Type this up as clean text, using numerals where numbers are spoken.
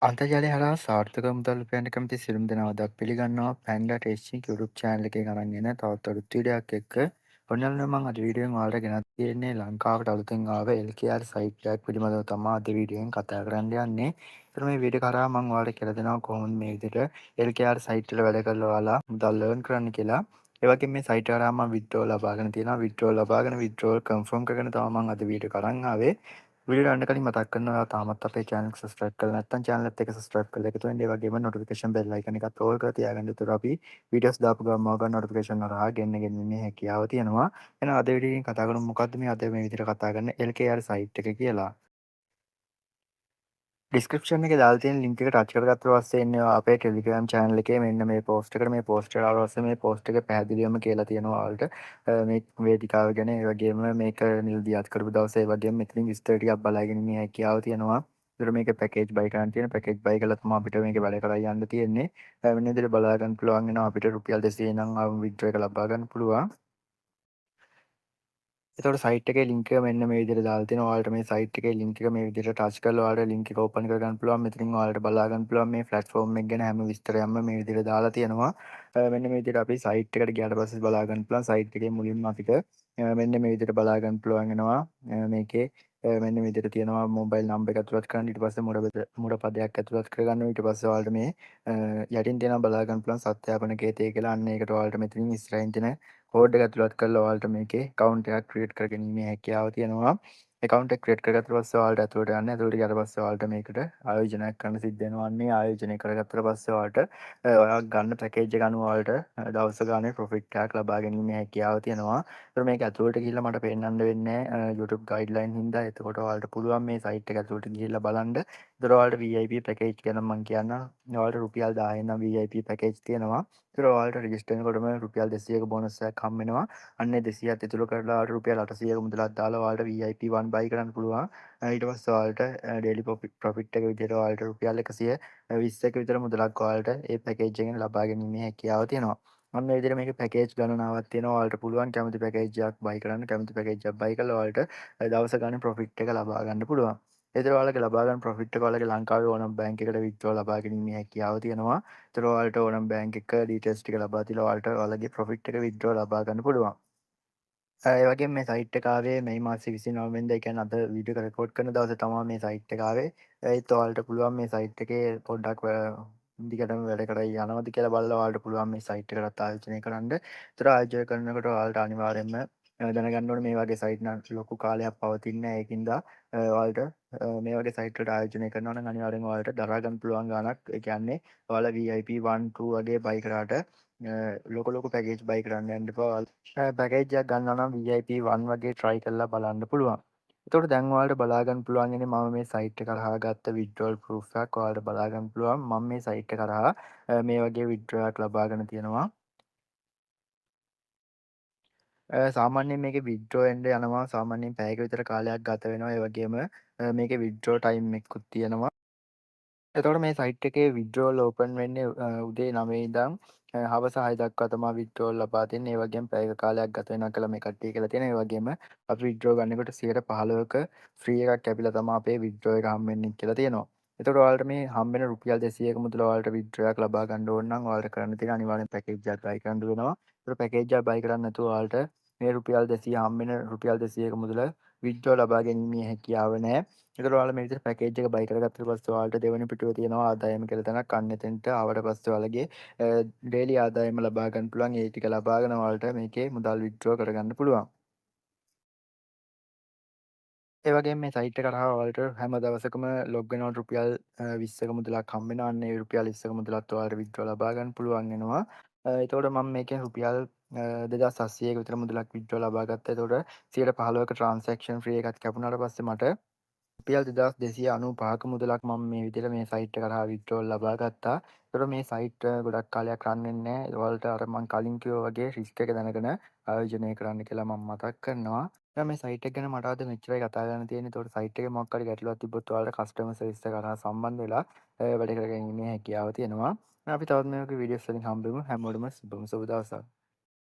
අන්තර්ජාලය හරහා සාර්ථක මුදල් උපයන්න කැමති සියලුම දෙනාව ද පිළිගන්නවා පැන්ඩා ටෙස්ටිං YouTube channel එකේ අරන් එන තවත් අලුත් වීඩියෝයක් එක්ක. ඔන්නලුන මම අද වීඩියෝෙන් ඔයාලට ගෙනත් තියෙන්නේ ලංකාවට අලුතෙන් ආව LKR සයිට් එකක් පිළිබඳව තමයි අද වීඩියෝෙන් කතා කරන්න යන්නේ. ඒතර මේ වීඩියෝ කරා මම ඔයාලට කියලා දෙනවා කොහොමද මේ විදිහට LKR සයිට් වල වැඩ කරලා ඔයාලා මුදල් earn කරන්න කියලා. ඒ වගේම මේ සයිට් එක හරහා මම withdrawal ලබාගෙන තියෙනවා. withdrawal ලබාගෙන withdrawal confirm කරගෙන තමයි මම අද වීඩියෝ කරන් ආවේ. වීඩියෝ යන්න කලින් මතක් කරනවා ඔයාලා තාමත් අපේ channel එක subscribe කරලා නැත්නම් channel එකත් එක්ක subscribe කරලා එකතු වෙන්න. ඒ වගේම notification bell icon එකත් all කරලා තියාගන්න. ඒතර අපි videos දාපු ගමන් ඔයාලට notification හරහා ගෙන්නගන්නේ හැකියාව තියෙනවා. එහෙනම් අද වීඩියෝ එකෙන් කතා කරමු මොකද්ද මේ අද මේ විදිහට කතා කරන LKR site එක කියලා. ඩිස්ක්‍රිප්ෂන් එකේ දාලා තියෙන ලින්ක් එක ටච් කරගත්තට පස්සේ එන්නේ අපේ Telegram channel එකේ මෙන්න මේ post එකට මේ post එකට ආවට පස්සේ මේ post එකේ පැහැදිලිවම කියලා තියෙනවා ඔයාලට මේ වේදිකාව ගැන ඒ වගේම මේක නිල්දියත් කරපු දවසේ ඒ වගේම මෙතනින් විස්තර ටිකක් බලාගෙන ඉන්න හැකියාව තියෙනවා. ඒතර මේක පැකේජ් බයි කරන්න තියෙන පැකේජ් බයි කළා තමයි අපිට මේක වැඩ කරලා යන්න තියෙන්නේ. මෙන්න විදිහට බලා ගන්න පුළුවන් වෙනවා අපිට රුපියල් 200 නම් විත්ඩ්‍රෝ එක ලබා ගන්න පුළුවන්. එතකොට සයිට් එකේ ලින්ක් එක මෙන්න මේ විදිහට දාලා තිනවා. ඔයාලට මේ සයිට් එකේ ලින්ක් එක මේ විදිහට ටච් කරලා ඔයාලට ලින්ක් එක ඕපන් කරගන්න පුළුවන්. මෙතනින් ඔයාලට බලා ගන්න පුළුවන් මේ ප්ලැට්ෆෝම් එක ගැන හැම විස්තරයක්ම මේ විදිහට දාලා තියෙනවා. මෙන්න මේ විදිහට අපි සයිට් එකට ගියාට පස්සේ බලා ගන්න පුළුවන්. සයිට් එකේ මුලින්ම අපිට මෙන්න මේ විදිහට බලා ගන්න පුළුවන් වෙනවා. මේකේ මෙන්න මේ විදිහට තියෙනවා මොබයිල් නම්බර් එක ඇතුළත් කරන්න. ඊට පස්සේ මුඩ පදයක් ඇතුළත් කරගන්නවා. ඊට පස්සේ ඔයාලට මේ යටින් තියෙනවා බලා ගන්න පුළුවන් සත්‍යාපන කේතය කියලා. අන්න ඒකට ඔයාලට මෙතනින් ඉස්සරහින් තියෙන කෝඩ් එක ඇතුළත් කරලා ඔයාලට මේකේ account එකක් create කරගැනීමේ හැකියාව තියෙනවා. account එක create කරගත්තට පස්සේ ඔයාලට ඇතුළට යන්න. ඇතුළට ගියාට පස්සේ ඔයාලට මේකට ආයෝජනයක් කරන්න සිද්ධ වෙනවා. අන්නේ ආයෝජනය කරගත්තට පස්සේ ඔයාලට ඔයා ගන්න පැකේජ් එක අනුව ඔයාලට දවස ගානේ profit එකක් ලබා ගැනීමේ හැකියාව තියෙනවා. ඒතර මේක ඇතුළට ගිහිල්ලා මට පෙන්නන්න වෙන්නේ YouTube guideline හින්දා. එතකොට ඔයාලට පුළුවන් මේ site එක ඇතුළට ගිහිල්ලා බලන්න. ඒතර ඔයාලට VIP පැකේජ් ගැන මම කියන්නම්. ඔයාලට රුපියල් 10,000 නම් VIP පැකේජ් තියෙනවා. ඒතර ඔයාලට රෙජිස්ටර් වෙනකොටම රුපියල් 200ක බෝනස් එකක් හම්බ වෙනවා. අන්න ඒ 200ත් ඉතුරු කරලා ඔයාලට රුපියල් 800ක මුදලක් දාලා ඔයාලට VIP1 buy කරන්න පුළුවන්. ඊට පස්සේ ඔයාලට daily profit එක විදිහට ඔයාලට රුපියල් 120ක විතර මුදලක් ඔයාලට ඒ පැකේජ් එකෙන් ලබා ගැනීමේ හැකියාව තියෙනවා. අන්න ඒ විදිහට මේකේ පැකේජ් ගණනාවක් තියෙනවා. ඔයාලට පුළුවන් කැමති පැකේජ් එකක් buy කරන්න. කැමති පැකේජ් එකක් buy කරලා ඔයාලට දවස ගානේ profit එක ලබා ගන්න පුළුවන්. ඒතර ඔයාලගේ ලබා ගන්න profit එක ඔයාලගේ ලංකාවේ ඕනම බැංක් එකකට withdraw ලබා ගැනීමේ හැකියාව තියෙනවා. ඒතර ඔයාලට ඕනම බැංක් එක ඩීටේල්ස් ටික ලබා දීලා ඔයාලට ඔයාලගේ profit එක withdraw ලබා ගන්න පුළුවන්. ඒ වගේම මේ සයිට් එක ආවේ මේ මාසේ 29 වෙනිදා. ඒ කියන්නේ අද වීඩියෝ එක රෙකෝඩ් කරන දවසේ තමයි මේ සයිට් එක ආවේ. ඒත් ඔයාලට පුළුවන් මේ සයිට් එකේ පොඩ්ඩක් දිගටම වැඩ කරගෙන යනවද කියලා බලලා ඔයාලට පුළුවන් මේ සයිට් එකටත් ආයෝජනය කරන්න. ඒතර ආයෝජනය කරනකොට ඔයාලට අනිවාර්යයෙන්ම දැනගන්න ඕනේ මේ වගේ සයිට් නම් ලොකු කාලයක් පවතින්නේ නැහැ. ඒකින්දා ඔයාලට මේ වගේ සයිට් වලට ආයෝජනය කරනවා නම් අනිවාර්යෙන්ම ඔයාලට දරා ගන්න පුළුවන් ගාණක්. ඒ කියන්නේ ඔයාලා VIP 1 2 වගේ බයි කරාට ලොකු පැකේජ් බයි කරන්න යන්න එපා. පැකේජ් එකක් ගන්නවා නම් VIP1 වගේ try කරලා බලන්න පුළුවන්. එතකොට දැන් ඔයාලට බලා ගන්න පුළුවන් ඉන්නේ මම මේ site එක කරහා ගත්ත withdrawal proof එකක් ඔයාලට බලා ගන්න පුළුවන්. මම මේ site එක කරහා මේ වගේ withdrawal එකක් ලබාගෙන තියෙනවා. සාමාන්‍යයෙන් මේකේ withdraw වෙන්න යනවා සාමාන්‍යයෙන් පැයක විතර කාලයක් ගත වෙනවා. ඒ වගේම මේකේ withdraw time එකකුත් තියෙනවා. එතකොට මේ සයිට් එකේ විඩ්‍රෝල් ඕපන් වෙන්නේ උදේ 9 ඉඳන් හවස 6 දක්වා තමයි විඩ්‍රෝල් ලබා දෙන්නේ. ඒ වගේම පැයක කාලයක් ගත වෙනවා කියලා මේ කට්ටිය කියලා තියෙනවා. ඒ වගේම අපි විඩ්‍රෝ ගන්නකොට 15%ක ෆ්‍රී එකක් කැපිලා තමයි අපේ විඩ්‍රෝ එක හම්බ වෙන්නේ කියලා තියෙනවා. එතකොට ඔයාලට මේ හම්බ වෙන රුපියල් 200ක මුදල ඔයාලට විඩ්‍රෝ එකක් ලබා ගන්න ඕන නම් ඔයාලට කරන්න තියෙන අනිවාර්යෙන් පැකේජ් එකක් buy කරන්න වෙනවා. ඒතකොට පැකේජ් එකක් buy කරන්නේ නැතුව ඔයාලට මේ රුපියල් 200 හම්බ වෙන රුපියල් 200ක මුදල විඩ්‍රෝ ලබා ගැනීමේ හැකියාව නැහැ. ඒතකොට ඔයාලා මේ විදිහට පැකේජ් එක බයි කරගත්තට පස්සේ ඔයාලට දෙවෙනි පිටුවේ තියෙනවා ආදායම කියලා තැනක්. අන්න එතෙන්ට ආවට පස්සේ ඔයාලගේ ඩේලි ආදායම ලබා ගන්න පුළුවන්. ඒ ටික ලබාගෙන ඔයාලට මේකේ මුදල් විත්ඩ්‍රෝ කරගන්න පුළුවන්. ඒ වගේම මේ සයිට් එක හරහා ඔයාලට හැම දවසකම ලොග් වෙනකොට රුපියල් 20ක මුදලක් හම්බ වෙනවා. අන්න ඒ රුපියල් 20ක මුදලත් ඔයාලට විත්ඩ්‍රෝ ලබා ගන්න පුළුවන් වෙනවා. එතකොට මම මේකෙන් රුපියල් 2800ක විතර මුදලක් විත්ඩ්‍රෝ ලබා ගත්තා. එතකොට 15%ක ට්‍රාන්සැක්ෂන් ෆ්‍රී එකක් කැපුණාට පස්සේ මට රුපියල් 2295ක මුදලක් මම මේ විදිහට මේ සයිට් එක කරහා විත්ඩ්‍රෝල් ලබා ගත්තා. ඒතකොට මේ සයිට් ගොඩක් කාලයක් රන් වෙන්නේ නැහැ. ඔයාලට අර මම කලින් කිව්වා වගේ රිස්ක් එක දැනගෙන ආයෝජනය කරන්න කියලා මම මතක් කරනවා. දැන් මේ සයිට් එක ගැන මට අද මෙච්චරයි කතා කරන්න තියෙන්නේ. ඒතකොට සයිට් එකේ මොකක් හරි ගැටලුවක් තිබ්බොත් ඔයාලට කස්ටමර් සර්විස් එක කරහා සම්බන්ධ වෙලා වැඩ කරගෙන ඉන්නේ හැකියාව තියෙනවා. අපි තවත් මේ වගේ වීඩියෝස් වලින් හම්බෙමු. හැමෝටම සුබ දවසක්.